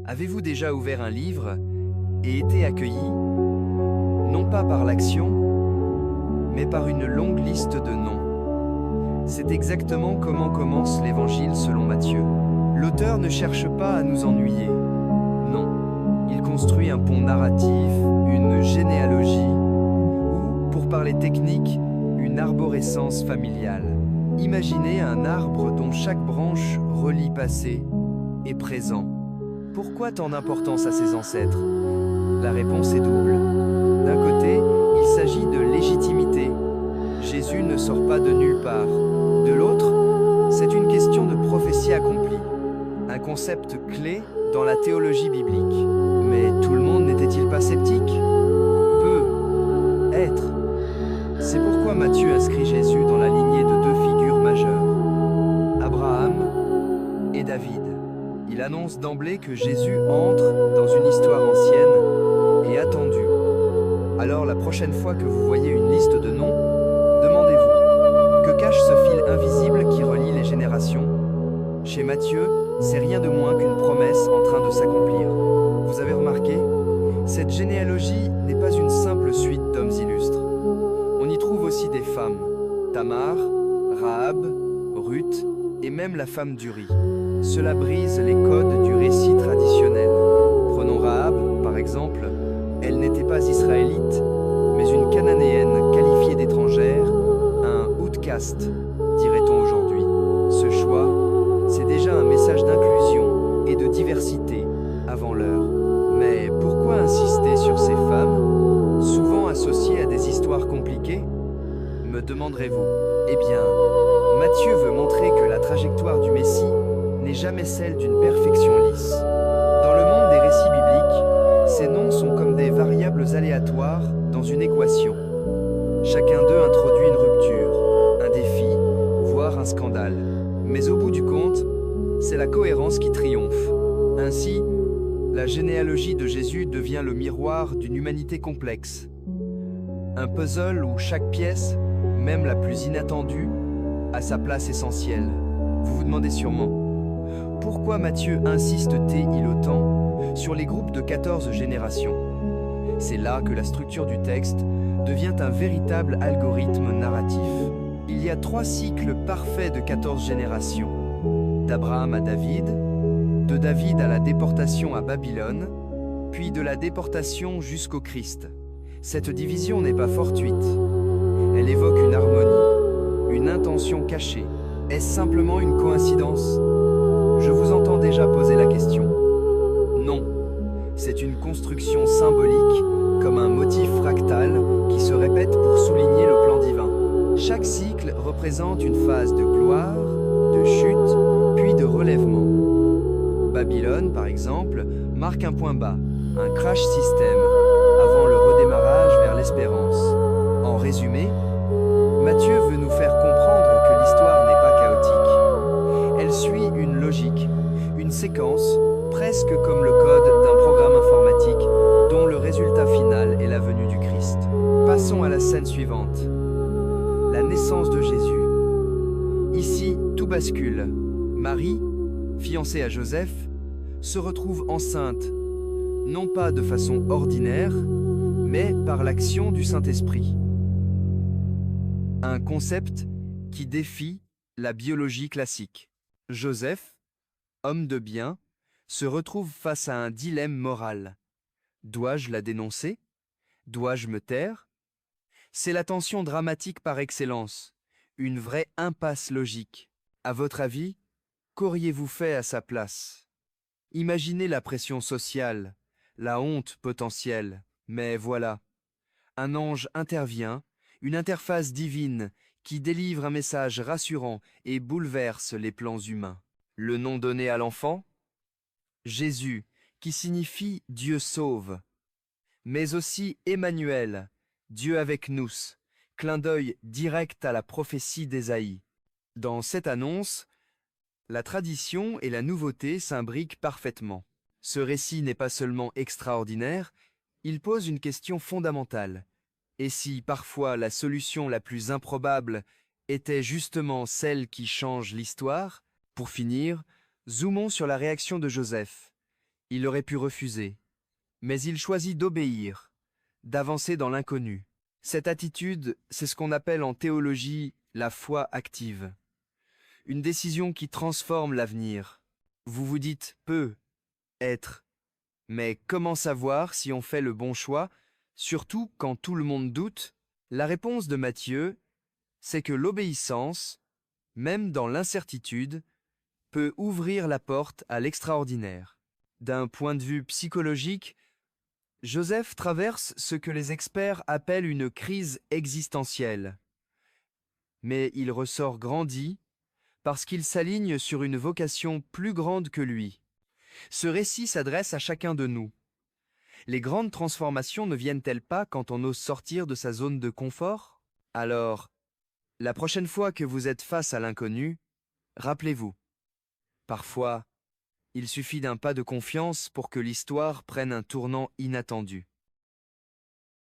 Avez-vous déjà ouvert un livre et été accueilli, non pas par l'action, mais par une longue liste de noms? C'est exactement comment commence l'Évangile selon Matthieu. L'auteur ne cherche pas à nous ennuyer. Non, il construit un pont narratif, une généalogie, ou, pour parler technique, une arborescence familiale. Imaginez un arbre dont chaque branche relie passé et présent. Pourquoi tant d'importance à ses ancêtres? La réponse est double. D'un côté, il s'agit de légitimité. Jésus ne sort pas de nulle part. De l'autre, c'est une question de prophétie accomplie. Un concept clé dans la théologie biblique. Mais tout le monde n'était-il pas sceptique? Peut-être. C'est pourquoi Matthieu inscrit Jésus dans la lignée de deux figures majeures, Abraham et David. Il annonce d'emblée que Jésus entre dans une histoire ancienne et attendue. Alors la prochaine fois que vous voyez une liste de noms, demandez-vous, que cache ce fil invisible qui relie les générations? Chez Matthieu, c'est rien de moins qu'une promesse en train de s'accomplir. Vous avez remarqué? Cette généalogie n'est pas une simple suite d'hommes illustres. On y trouve aussi des femmes, Tamar, Rahab, Ruth et même la femme d'Uri. Cela brise les codes du récit traditionnel. Prenons Rahab, par exemple. Elle n'était pas israélite, mais une cananéenne qualifiée d'étrangère, un outcast, dirait-on aujourd'hui. Ce choix, c'est déjà un message d'inclusion et de diversité avant l'heure. Mais pourquoi insister sur ces femmes, souvent associées à des histoires compliquées? Me demanderez-vous. Eh bien, Matthieu veut montrer que la trajectoire du Messie n'est jamais celle d'une perfection lisse. Dans le monde des récits bibliques, ces noms sont comme des variables aléatoires dans une équation. Chacun d'eux introduit une rupture, un défi, voire un scandale. Mais au bout du compte, c'est la cohérence qui triomphe. Ainsi, la généalogie de Jésus devient le miroir d'une humanité complexe. Un puzzle où chaque pièce, même la plus inattendue, a sa place essentielle. Vous vous demandez sûrement, pourquoi Matthieu insiste-t-il autant sur les groupes de 14 générations? C'est là que la structure du texte devient un véritable algorithme narratif. Il y a 3 cycles parfaits de 14 générations. D'Abraham à David, de David à la déportation à Babylone, puis de la déportation jusqu'au Christ. Cette division n'est pas fortuite. Elle évoque une harmonie, une intention cachée. Est-ce simplement une coïncidence? Je vous entends déjà poser la question. Non, c'est une construction symbolique, comme un motif fractal qui se répète pour souligner le plan divin. Chaque cycle représente une phase de gloire, de chute, puis de relèvement. Babylone, par exemple, marque un point bas, un crash system, avant le redémarrage vers l'espérance. En résumé, Matthieu veut nous faire comprendre que l'histoire n'est pas chaotique. Elle suit une logique, une séquence, presque comme le code d'un programme informatique, dont le résultat final est la venue du Christ. Passons à la scène suivante. La naissance de Jésus. Ici, tout bascule. Marie, fiancée à Joseph, se retrouve enceinte, non pas de façon ordinaire, mais par l'action du Saint-Esprit. Un concept qui défie la biologie classique. Joseph, homme de bien, se retrouve face à un dilemme moral. Dois-je la dénoncer? Dois-je me taire? C'est la tension dramatique par excellence, une vraie impasse logique. À votre avis, qu'auriez-vous fait à sa place? Imaginez la pression sociale, la honte potentielle. Mais voilà, un ange intervient, une interface divine qui délivre un message rassurant et bouleverse les plans humains. Le nom donné à l'enfant? Jésus, qui signifie Dieu sauve, mais aussi Emmanuel, Dieu avec nous, clin d'œil direct à la prophétie d'Ésaïe. Dans cette annonce, la tradition et la nouveauté s'imbriquent parfaitement. Ce récit n'est pas seulement extraordinaire, il pose une question fondamentale. Et si parfois la solution la plus improbable était justement celle qui change l'histoire? Pour finir, zoomons sur la réaction de Joseph. Il aurait pu refuser, mais il choisit d'obéir, d'avancer dans l'inconnu. Cette attitude, c'est ce qu'on appelle en théologie la foi active. Une décision qui transforme l'avenir. Vous vous dites peut être, mais comment savoir si on fait le bon choix, surtout quand tout le monde doute? La réponse de Matthieu, c'est que l'obéissance, même dans l'incertitude, peut ouvrir la porte à l'extraordinaire. D'un point de vue psychologique, Joseph traverse ce que les experts appellent une crise existentielle. Mais il ressort grandi parce qu'il s'aligne sur une vocation plus grande que lui. Ce récit s'adresse à chacun de nous. Les grandes transformations ne viennent-elles pas quand on ose sortir de sa zone de confort? Alors, la prochaine fois que vous êtes face à l'inconnu, rappelez-vous, parfois, il suffit d'un pas de confiance pour que l'histoire prenne un tournant inattendu.